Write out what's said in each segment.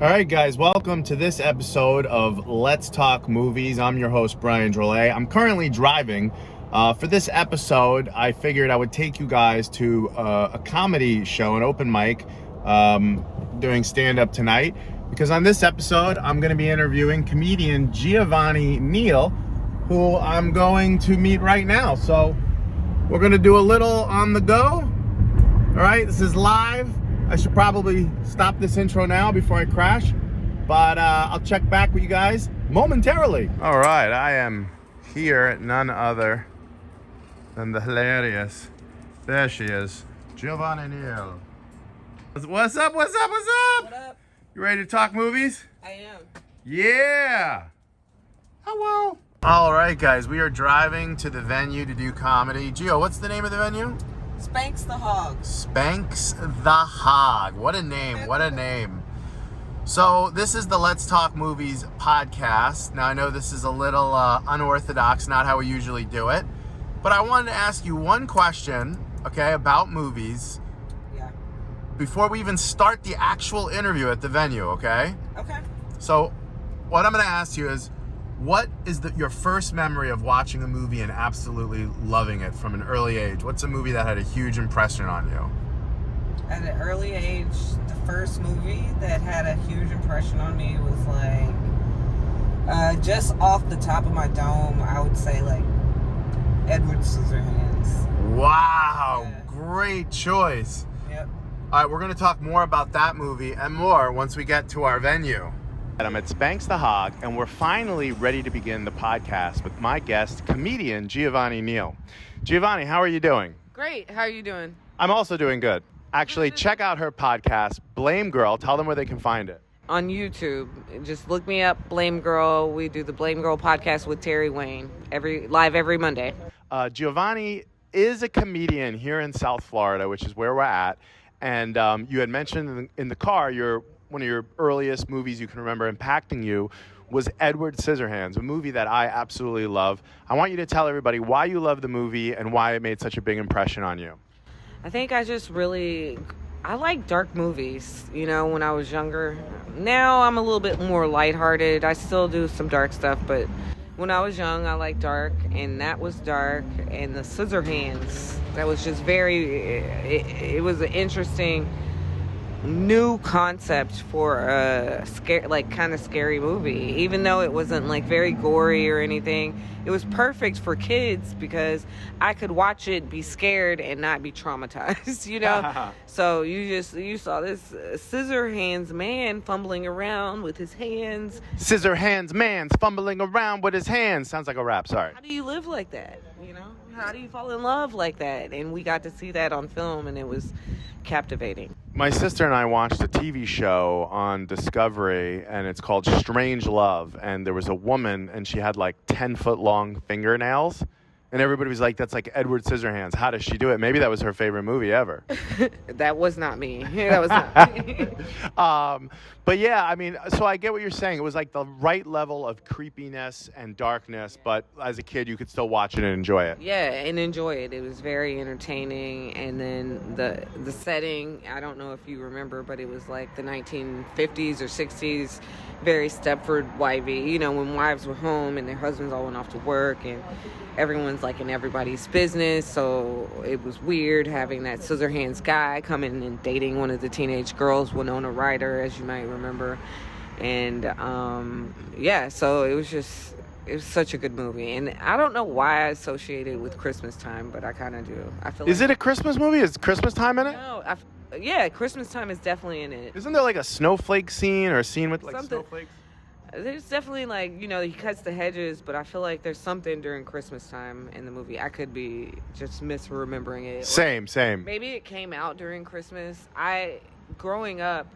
All right, guys, welcome to this episode of Let's Talk Movies. I'm your host, Brian Drolet. I'm currently driving. For this episode, I figured I would take you guys to a comedy show, an open mic, doing stand-up tonight. Because on this episode, I'm going to be interviewing comedian Giovanni Neal, who I'm going to meet right now. So we're going to do a little on the go. All right, this is live. I should probably stop this intro now before I crash, but I'll check back with you guys momentarily. All right, I am here at none other than the hilarious, there she is, Giovanni Neal. What's up? What up? You ready to talk movies? I am. Yeah. Hello. All right, guys, we are driving to the venue to do comedy. Gio, what's the name of the venue? Spanks the Hog. Spanks the Hog. What a name. What a name. So this is the Let's Talk Movies podcast. Now I know this is a little unorthodox, not how we usually do it. But I wanted to ask you one question, okay, about movies. Yeah. Before we even start the actual interview at the venue, okay? Okay. So what I'm going to ask you is, what is your first memory of watching a movie and absolutely loving it from an early age? What's a movie that had a huge impression on you? At an early age, the first movie that had a huge impression on me was like, just off the top of my dome, I would say like Edward Scissorhands. Wow, Yeah. Great choice. Yep. All right, we're going to talk more about that movie and more once we get to our venue. I'm at Spanks the Hog, and we're finally ready to begin the podcast with my guest, comedian Giovanni Neal. Giovanni, how are you doing? Great. How are you doing? I'm also doing good. Actually, check out her podcast, Blame Girl. Tell them where they can find it. On YouTube. Just look me up, Blame Girl. We do the Blame Girl podcast with Terry Wayne live every Monday. Giovanni is a comedian here in South Florida, which is where we're at. And you had mentioned in the car one of your earliest movies you can remember impacting you was Edward Scissorhands, a movie that I absolutely love. I want you to tell everybody why you love the movie and why it made such a big impression on you. I think I like dark movies, when I was younger. Now I'm a little bit more lighthearted. I still do some dark stuff, but when I was young, I liked dark, and that was dark. And the Scissorhands, that was just it was an interesting new concept for a kind of scary movie. Even though it wasn't like very gory or anything, it was perfect for kids because I could watch it, be scared, and not be traumatized. So you saw this Scissorhands man fumbling around with his hands. Scissorhands man's fumbling around with his hands. Sounds like a rap. Sorry. How do you live like that? How do you fall in love like that? And we got to see that on film, and it was captivating. My sister and I watched a TV show on Discovery, and it's called Strange Love. And there was a woman, and she had like 10-foot-long fingernails. And everybody was like, that's like Edward Scissorhands. How does she do it? Maybe that was her favorite movie ever. That was not me. That was not me. But yeah, I mean, so I get what you're saying. It was like the right level of creepiness and darkness, but as a kid, you could still watch it and enjoy it. Yeah, and enjoy it. It was very entertaining. And then the setting, I don't know if you remember, but it was like the 1950s or 60s, very Stepford wifey, when wives were home and their husbands all went off to work and everyone's like in everybody's business. So it was weird having that Scissorhands guy coming and dating one of the teenage girls, Winona Ryder, as you might remember. And so it was such a good movie. And I don't know why I associate it with Christmas time, but I kind of do. Is it a Christmas movie? Is Christmas time in it? No, yeah, Christmas time is definitely in it. Isn't there like a snowflake scene or a scene with like snowflakes? There's definitely he cuts the hedges, but I feel like there's something during Christmas time in the movie. I could be just misremembering it. Same. Maybe it came out during Christmas. Growing up,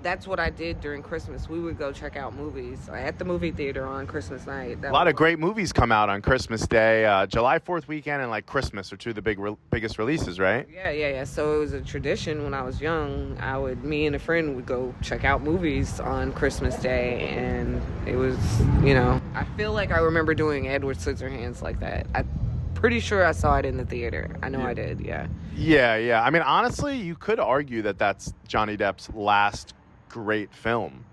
that's what I did during Christmas. We would go check out movies at the movie theater on Christmas night. A lot of great movies come out on Christmas Day. July 4th weekend and like Christmas are two of the biggest releases, right? Yeah. So it was a tradition when I was young. Me and a friend would go check out movies on Christmas Day, and it was, I feel like I remember doing Edward Scissorhands like that. I'm pretty sure I saw it in the theater. I know I did, yeah. Yeah. I mean, honestly, you could argue that that's Johnny Depp's last great film.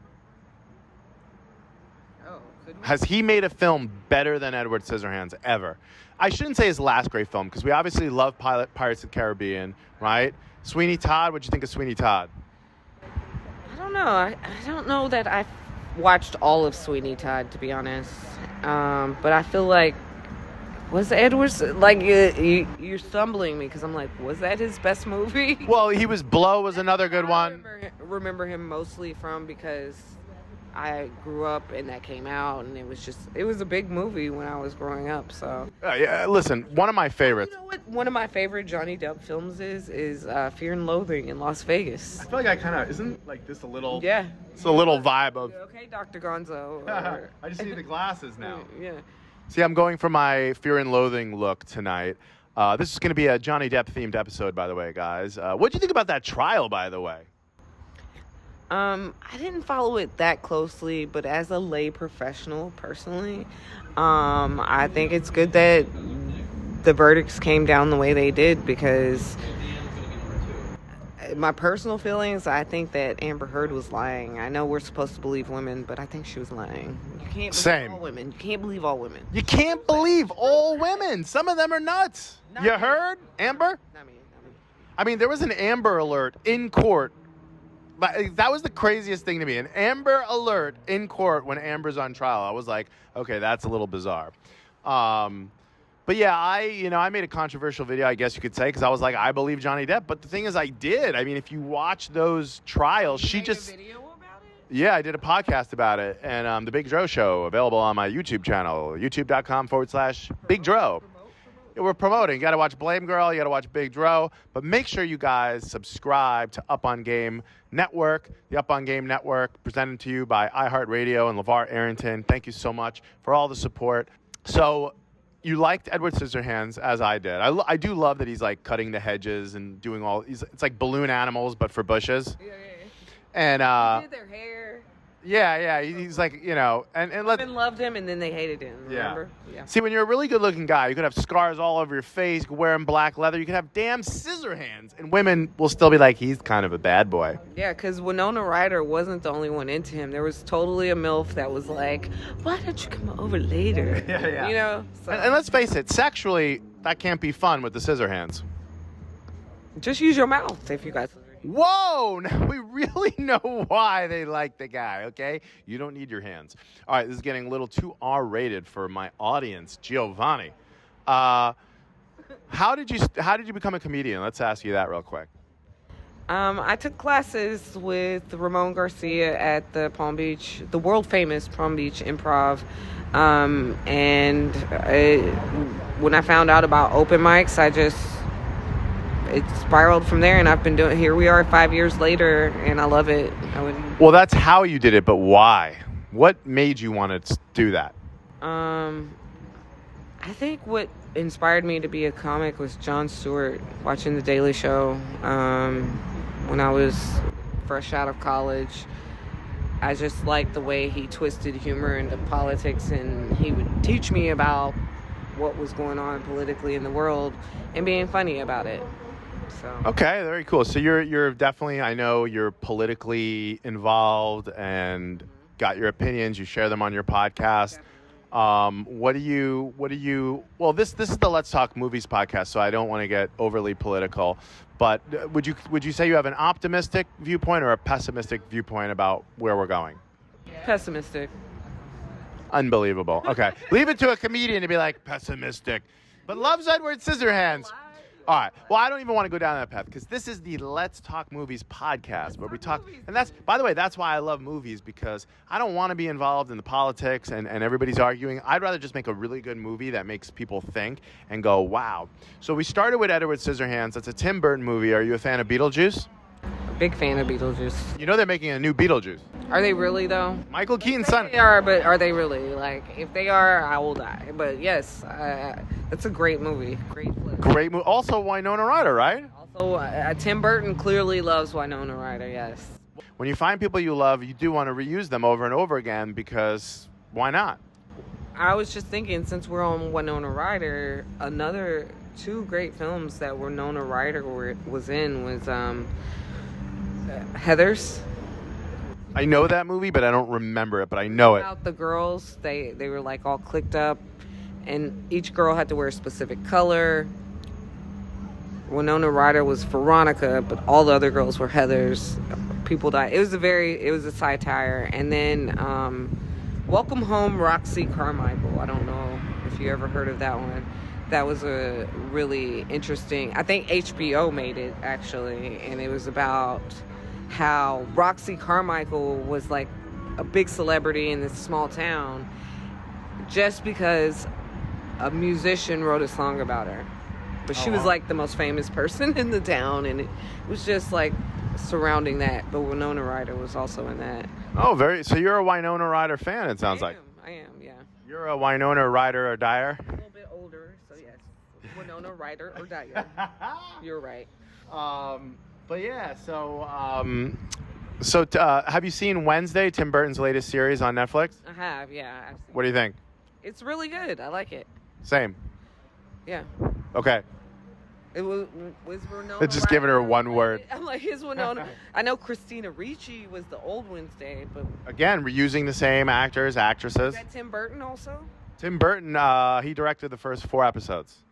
Oh, could we? Has he made a film better than Edward Scissorhands ever? I shouldn't say his last great film, because we obviously love Pirates of the Caribbean, right? Sweeney Todd, what'd you think of Sweeney Todd? I don't know. I don't know that I've watched all of Sweeney Todd, to be honest. But I feel like, was Edwards, like, you're stumbling me, because I'm like, was that his best movie? Well, Blow was another good one. Remember him mostly from because I grew up and that came out, and it was a big movie when I was growing up, so. Yeah, listen, one of my favorites. You know what one of my favorite Johnny Depp films is Fear and Loathing in Las Vegas. I feel like I kind of, isn't like this a little, Yeah. It's a little vibe of. Okay, Dr. Gonzo. I just need the glasses now. Yeah. See, I'm going for my Fear and Loathing look tonight. This is going to be a Johnny Depp themed episode, by the way, guys. What'd you think about that trial, by the way? I didn't follow it that closely, but as a lay professional, personally, I think it's good that the verdicts came down the way they did, because my personal feelings, I think that Amber Heard was lying. I know we're supposed to believe women, but I think she was lying. You can't believe all women. You can't believe all women. You can't believe all women. Some of them are nuts. You heard, Amber? Not me. I mean, there was an Amber Alert in court. That was the craziest thing to me. An Amber Alert in court when Amber's on trial. I was like, okay, that's a little bizarre. But yeah, I made a controversial video, I guess you could say, because I was like, I believe Johnny Depp. But the thing is, I did. I mean, if you watch those trials, You made a video about it? Yeah, I did a podcast about it. And The Big Dro Show, available on my YouTube channel, youtube.com/Big Dro. We're promoting. You got to watch Blame Girl. You got to watch Big Dro. But make sure you guys subscribe to Up on Game Network. The Up on Game Network, presented to you by iHeartRadio and LeVar Arrington. Thank you so much for all the support. So you liked Edward Scissorhands, as I did. I do love that he's like cutting the hedges and doing all. It's like balloon animals, but for bushes. Yeah. And They did their hair. Yeah. He's like, and Women loved him, and then they hated him. Remember? Yeah. See, when you're a really good-looking guy, you could have scars all over your face. You could wear black leather. You could have damn scissor hands, and women will still be like, he's kind of a bad boy. Yeah, because Winona Ryder wasn't the only one into him. There was totally a MILF that was like, why don't you come over later? Yeah. So. And let's face it, sexually, that can't be fun with the scissor hands. Just use your mouth if you guys. Whoa! Now we really know why they like the guy, okay? You don't need your hands. All right, this is getting a little too R-rated for my audience. Giovanni, how did you become a comedian? Let's ask you that real quick. I took classes with Ramon Garcia at the world famous Palm Beach Improv. When I found out about open mics, it spiraled from there, and I've been doing. Here we are 5 years later, and I love it. Well, that's how you did it, but why? What made you want to do that? I think what inspired me to be a comic was Jon Stewart, watching The Daily Show when I was fresh out of college. I just liked the way he twisted humor into politics, and he would teach me about what was going on politically in the world and being funny about it. So. Okay, very cool. So you're definitely, I know you're politically involved and got your opinions. You share them on your podcast. What do you? Well, this is the Let's Talk Movies podcast, so I don't want to get overly political. But would you say you have an optimistic viewpoint or a pessimistic viewpoint about where we're going? Pessimistic. Unbelievable. Okay, leave it to a comedian to be like pessimistic, but loves Edward Scissorhands. All right. Well, I don't even want to go down that path because this is the Let's Talk Movies podcast where we talk. And that's, by the way, that's why I love movies, because I don't want to be involved in the politics and everybody's arguing. I'd rather just make a really good movie that makes people think and go, wow. So we started with Edward Scissorhands. It's a Tim Burton movie. Are you a fan of Beetlejuice? Big fan of Beetlejuice. You know they're making a new Beetlejuice. Are they really, though? Michael Keaton's son. They are, but are they really? Like, if they are, I will die. But yes, it's a great movie. Great flick. Great movie. Also Winona Ryder, right? Also, Tim Burton clearly loves Winona Ryder, yes. When you find people you love, you do want to reuse them over and over again, because why not? I was just thinking, since we're on Winona Ryder, another two great films that Winona Ryder was in was Heathers. I know that movie, but I don't remember it, but I know it. About the girls, they were like all clicked up, and each girl had to wear a specific color. Winona Ryder was Veronica, but all the other girls were Heathers. People died. It was a satire. And then Welcome Home, Roxy Carmichael. I don't know if you ever heard of that one. That was a really interesting, I think HBO made it actually, and it was about how Roxy Carmichael was like a big celebrity in this small town just because a musician wrote a song about her. But she was like the most famous person in the town, and it was just like surrounding that. But Winona Ryder was also in that. Oh, so you're a Winona Ryder fan, it sounds like. I am, yeah. You're a Winona Ryder or Dyer? A little bit older, so yes. Winona Ryder or Dyer. You're right. But yeah, so have you seen Wednesday, Tim Burton's latest series on Netflix? I have, yeah. I've seen What do you think? It's really good. I like it. Same. Yeah. Okay. It was Winona. It's just giving her Ryder. one word. I'm like, his Winona. I know Christina Ricci was the old Wednesday, but Again, reusing the same actors, actresses. is that Tim Burton also? Tim Burton, he directed the first 4 episodes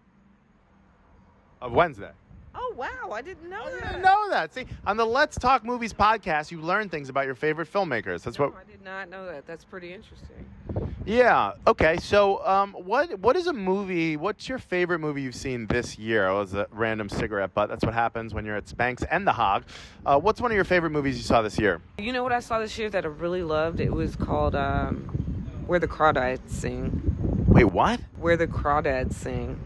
of Wednesday. Oh wow, I didn't know that. I didn't know that. See, on the Let's Talk Movies podcast, you learn things about your favorite filmmakers. That's what. I did not know that. That's pretty interesting. Yeah. Okay. So, what is a movie? What's your favorite movie you've seen this year? Oh, it was a random cigarette butt. That's what happens when you're at Spanx and the Hog. What's one of your favorite movies you saw this year? You know what I saw this year that I really loved? It was called Where the Crawdads Sing. Wait, what? Where the Crawdads Sing.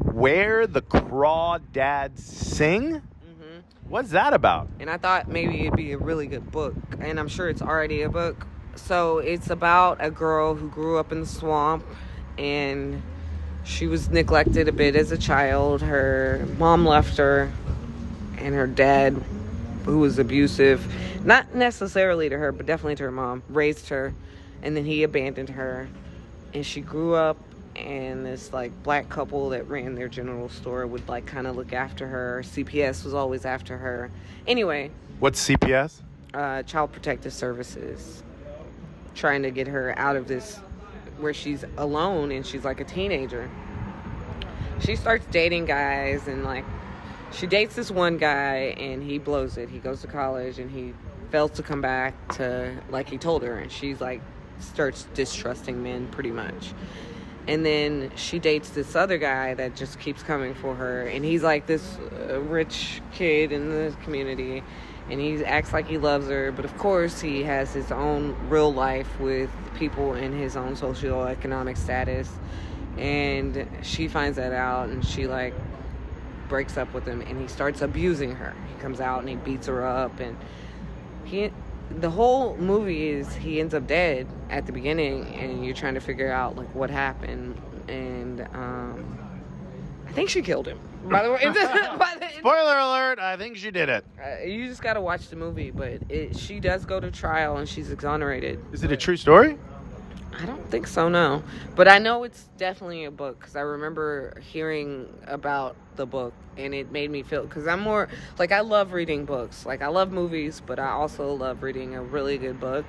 Where the Crawdads Sing? Mm-hmm. What's that about? And I thought maybe it'd be a really good book, and I'm sure it's already a book. So it's about a girl who grew up in the swamp, and she was neglected a bit as a child. Her mom left her, and her dad, who was abusive, not necessarily to her, but definitely to her mom, raised her, and then he abandoned her, and she grew up, and this like black couple that ran their general store would like kind of look after her. CPS was always after her. Anyway. What's CPS? Child Protective Services. Trying to get her out of this where she's alone and she's like a teenager. She starts dating guys, and like she dates this one guy and he blows it. He goes to college and he fails to come back to like he told her, and she's like starts distrusting men pretty much. And then she dates this other guy that just keeps coming for her, and he's like this rich kid in the community, and he acts like he loves her, but of course he has his own real life with people in his own socioeconomic status, and she finds that out, and she like breaks up with him, and he starts abusing her. He comes out and he beats her up, and the whole movie is he ends up dead at the beginning, and you're trying to figure out like what happened, and I think she killed him. By the way, Spoiler alert! I think she did it. You just gotta watch the movie, but she does go to trial and she's exonerated. Is it a true story? I don't think so, no. But I know it's definitely a book, because I remember hearing about the book, and it made me feel, because I'm more, like, I love reading books. Like, I love movies, but I also love reading a really good book.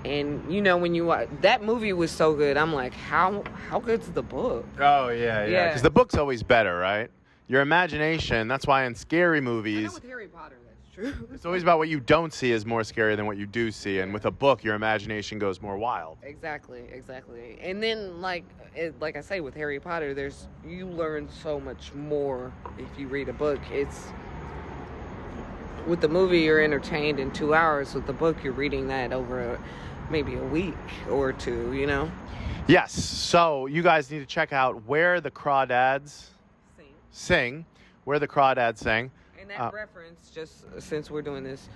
And, you know, when you watch, that movie was so good, I'm like, how good's the book? Oh, yeah. Because the book's always better, right? Your imagination, that's why in scary movies... I know with Harry Potter, that's true. It's always about what you don't see is more scary than what you do see. And with a book, your imagination goes more wild. Exactly. And then, like I say, with Harry Potter, you learn so much more if you read a book. With the movie, you're entertained in 2 hours. With the book, you're reading that over maybe a week or two, you know? Yes. So you guys need to check out Where the Crawdads Sing. Where the Crawdads Sing. And that reference, just since we're doing this,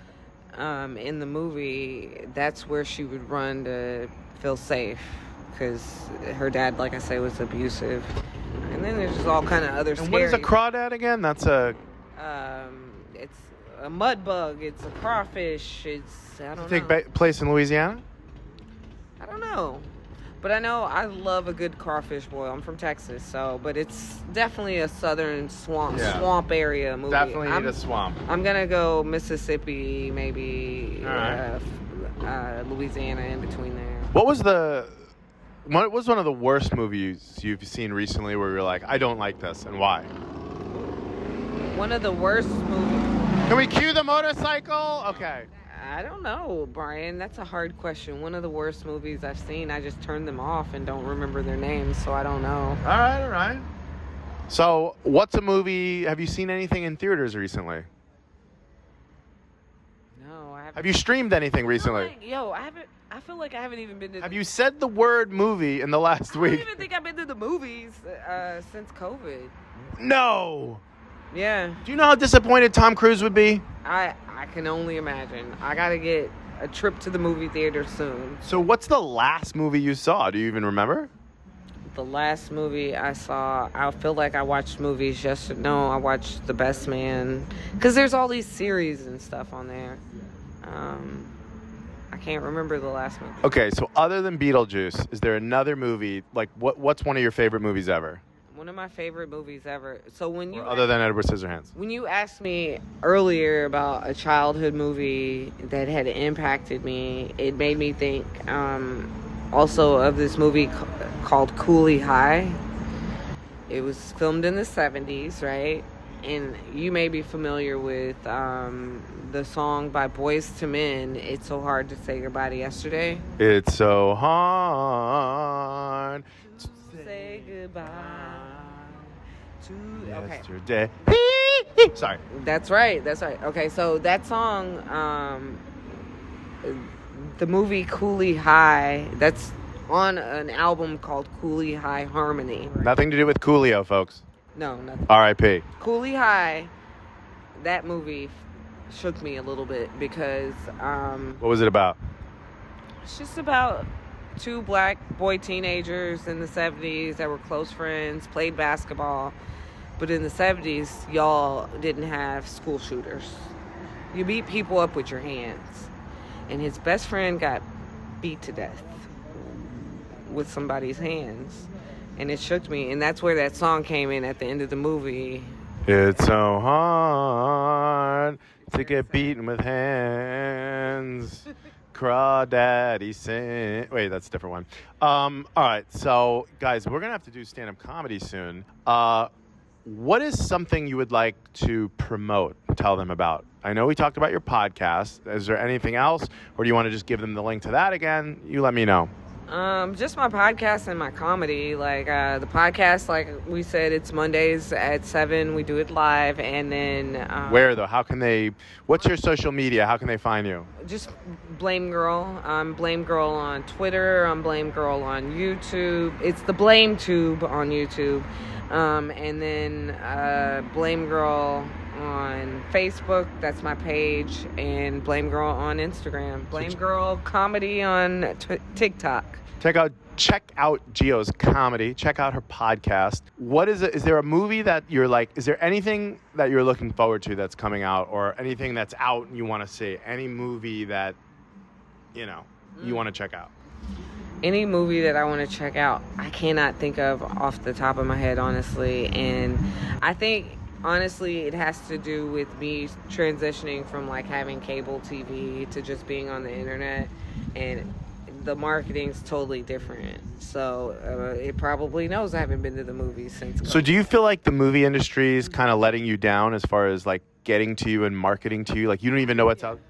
in the movie, that's where she would run to feel safe, because her dad, like I say, was abusive. And then there's just all kind of other scary... And what is a crawdad again? That's a... it's a mud bug. It's a crawfish. I don't know. Take place in Louisiana? I don't know. But I know I love a good crawfish boil. I'm from Texas, but it's definitely a southern swamp area movie. Definitely need a swamp. I'm going to go Mississippi, maybe. All right. Louisiana in between there. What was one of the worst movies you've seen recently where you're like, I don't like this, and why? One of the worst movies. Can we cue the motorcycle? Okay. I don't know, Brian. That's a hard question. One of the worst movies I've seen, I just turned them off and don't remember their names, so I don't know. All right. So, what's a movie? Have you seen anything in theaters recently? No, I haven't. Have you streamed anything recently? I haven't. I feel like I haven't even been to. Have you said the word movie in the last week? I don't even think I've been to the movies since COVID. No. Yeah. Do you know how disappointed Tom Cruise would be? I can only imagine. I gotta get a trip to the movie theater soon. So what's the last movie you saw? Do you even remember? The last movie I saw, I feel like I watched movies yesterday. No, I watched The Best Man. Because there's all these series and stuff on there. I can't remember the last movie. Okay, so other than Beetlejuice, is there another movie, like what's one of your favorite movies ever? One of my favorite movies ever. So when you other than Edward Scissorhands. When you asked me earlier about a childhood movie that had impacted me, it made me think also of this movie called Cooley High. It was filmed in the 70s, right? And you may be familiar with the song by Boyz II Men, It's So Hard to Say Goodbye to Yesterday. It's so hard to say goodbye to yesterday. Sorry. That's right. Okay, so that song, the movie Cooley High, that's on an album called Cooley High Harmony. Nothing to do with Coolio, folks. No, nothing. R.I.P. Cooley High, that movie shook me a little bit because... what was it about? It's just about two black boy teenagers in the 70s that were close friends, played basketball. But in the 70s, y'all didn't have school shooters. You beat people up with your hands. And his best friend got beat to death with somebody's hands. And it shook me. And that's where that song came in at the end of the movie. It's so hard to get beaten with hands. Crawdads Sing. Wait, that's a different one. All right, so guys, we're gonna have to do stand-up comedy soon. What is something you would like to promote? Tell them about. I know we talked about your podcast. Is there anything else, or do you want to just give them the link to that again? You let me know. Just my podcast and my comedy. Like the podcast, like we said, it's Mondays at 7. We do it live, and then where though? How can they? What's your social media? How can they find you? Just Blame Girl. I'm Blame Girl on Twitter. I'm Blame Girl on YouTube. It's the Blame Tube on YouTube, and then Blame Girl on Facebook, that's my page, and Blame Girl on Instagram. Blame Girl Comedy on TikTok. Check out Gio's comedy. Check out her podcast. What is it? Is there a movie that you're like, is there anything that you're looking forward to that's coming out, or anything that's out and you want to see? Any movie that, you want to check out? Any movie that I want to check out, I cannot think of off the top of my head, honestly. And I think, honestly, it has to do with me transitioning from like having cable TV to just being on the internet, and the marketing's totally different. So it probably knows I haven't been to the movies since COVID. So do you feel like the movie industry is kind of letting you down as far as like getting to you and marketing to you? Like you don't even know what's out?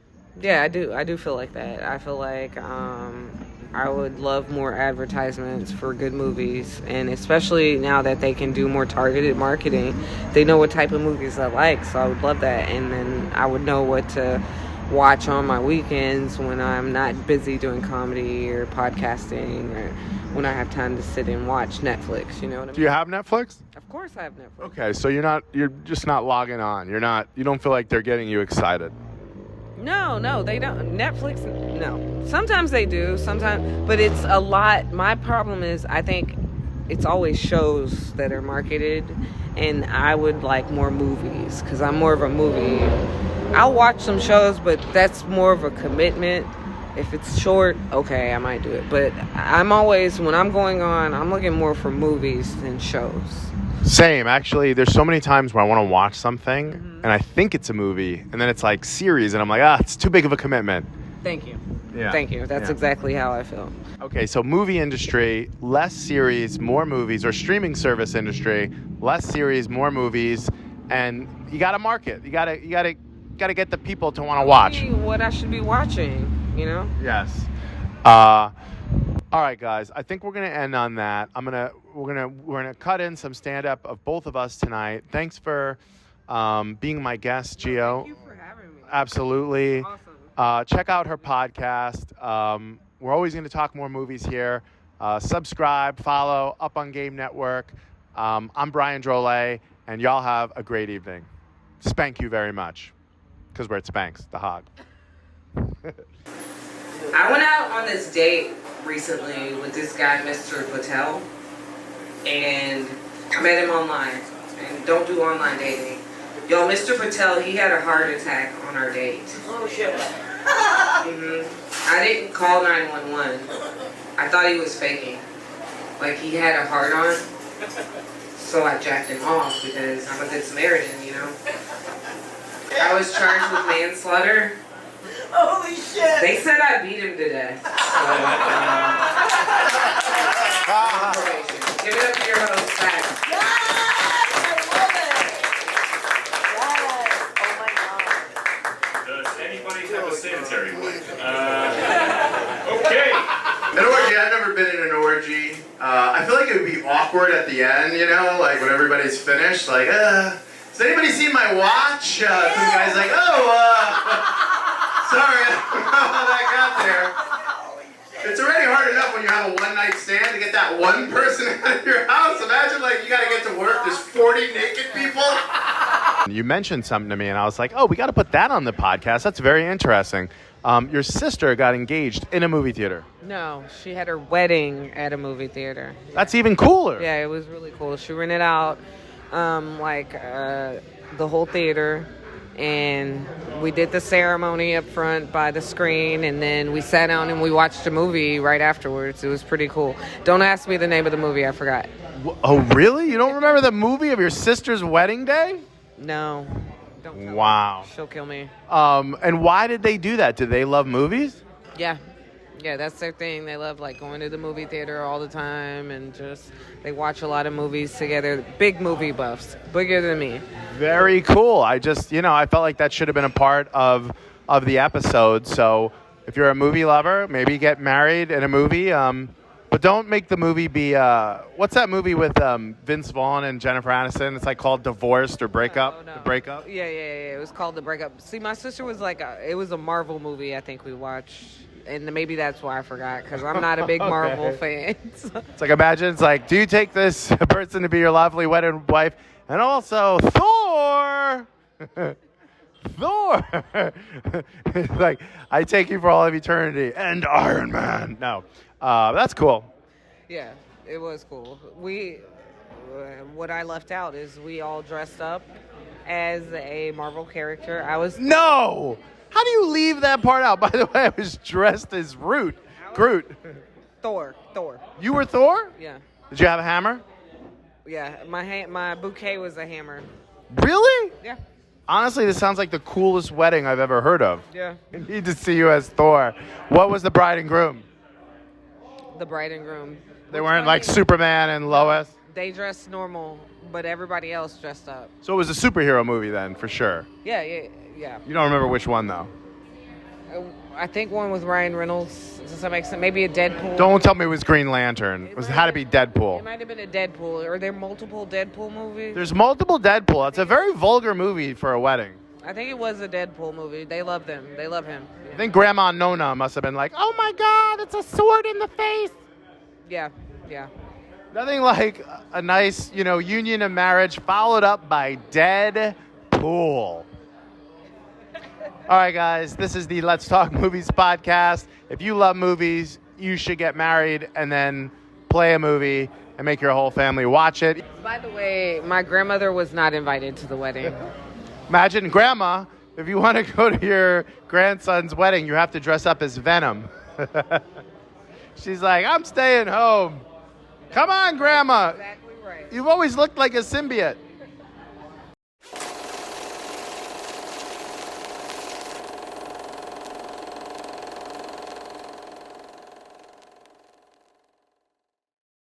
Yeah, I do feel like that. I feel like I would love more advertisements for good movies, and especially now that they can do more targeted marketing, they know what type of movies I like, so I would love that. And then I would know what to watch on my weekends when I'm not busy doing comedy or podcasting, or when I have time to sit and watch Netflix. You know what I mean? Do you have Netflix? Of course I have Netflix. Okay, so you're just not logging on. You don't feel like they're getting you excited. No, they don't. Netflix, no. Sometimes they do, but it's a lot. My problem is, I think it's always shows that are marketed, and I would like more movies, because I'm more of a movie. I'll watch some shows, but that's more of a commitment. If it's short, okay, I might do it. But I'm always, when I'm going on, I'm looking more for movies than shows. Same, actually. There's so many times where I want to watch something, and I think it's a movie, and then it's like series, and I'm like, it's too big of a commitment. Thank you. Yeah. Thank you. That's exactly how I feel. Okay, so movie industry, less series, more movies, or streaming service industry, less series, more movies, and you got to market. You got to get the people to want to watch. What I should be watching, you know? Yes. All right, guys. I think we're gonna end on that. We're gonna cut in some stand up of both of us tonight. Thanks for being my guest, Gio. Thank you for having me. Absolutely. Awesome. Check out her podcast. We're always going to talk more movies here. Subscribe, follow, Up on Game Network. I'm Brian Drolet, and y'all have a great evening. Spank you very much, because we're at Spanks, the hog. I went out on this date recently with this guy, Mr. Patel, and I met him online. And don't do online dating. Yo, Mr. Patel, he had a heart attack on our date. Oh, shit. I didn't call 911. I thought he was faking. Like, he had a heart on. So I jacked him off because I'm a good Samaritan, you know? I was charged with manslaughter. Holy shit. They said I beat him to death. So, give it up to your host, Pat. Have a sanitary one. Okay. An orgy, I've never been in an orgy. I feel like it would be awkward at the end, you know, like when everybody's finished, like, has anybody seen my watch? The guy's like, sorry, I don't know how that got there. It's already hard enough when you have a one-night stand to get that one person out of your house. Imagine, like, you gotta get to work, there's 40 naked people. You mentioned something to me, and I was like, oh, we got to put that on the podcast. That's very interesting. Your sister got engaged in a movie theater. No, she had her wedding at a movie theater. That's even cooler. Yeah, it was really cool. She rented out the whole theater, and we did the ceremony up front by the screen, and then we sat down and we watched a movie right afterwards. It was pretty cool. Don't ask me the name of the movie. I forgot. Oh, really? You don't remember the movie of your sister's wedding day? No. Don't tell Wow. her. She'll kill me. And why did they do that? Did they love movies? Yeah. Yeah, that's their thing. They love, like, going to the movie theater all the time, and just, they watch a lot of movies together. Big movie buffs. Bigger than me. Very cool. I just, I felt like that should have been a part of the episode. So if you're a movie lover, maybe get married in a movie. But don't make the movie be, what's that movie with Vince Vaughn and Jennifer Aniston? It's like called Divorced or Breakup. No. The Breakup? Yeah. It was called The Breakup. See, my sister was like, it was a Marvel movie I think we watched. And maybe that's why I forgot, because I'm not a big Marvel fan. So. It's like, imagine, it's like, do you take this person to be your lovely wedded wife? And also, Thor! Thor! Like, I take you for all of eternity. And Iron Man. No. That's cool. Yeah, it was cool. What I left out is we all dressed up as a Marvel character. No! How do you leave that part out? By the way, I was dressed as Groot. Thor. You were Thor? Yeah. Did you have a hammer? Yeah, my bouquet was a hammer. Really? Yeah. Honestly, this sounds like the coolest wedding I've ever heard of. Yeah. I need to see you as Thor. What was the bride and groom? The bride and groom. They weren't like Superman and Lois? They dressed normal, but everybody else dressed up. So it was a superhero movie then, for sure. Yeah. You don't remember which one, though? I think one with Ryan Reynolds, to some extent. Maybe a Deadpool. Don't tell me it was Green Lantern. It had to be It Deadpool. might have been a Deadpool. Are there multiple Deadpool movies? There's multiple Deadpool. It's a very vulgar movie for a wedding. I think it was a Deadpool movie. They love them. They love him. Yeah. I think Grandma Nona must have been like, oh my God, it's a sword in the face. Yeah. Nothing like a nice, union of marriage followed up by Deadpool. All right, guys, this is the Let's Talk Movies podcast. If you love movies, you should get married and then play a movie and make your whole family watch it. By the way, my grandmother was not invited to the wedding. Imagine, Grandma, if you want to go to your grandson's wedding, you have to dress up as Venom. She's like, I'm staying home. Come on, Grandma. Exactly right. You've always looked like a symbiote.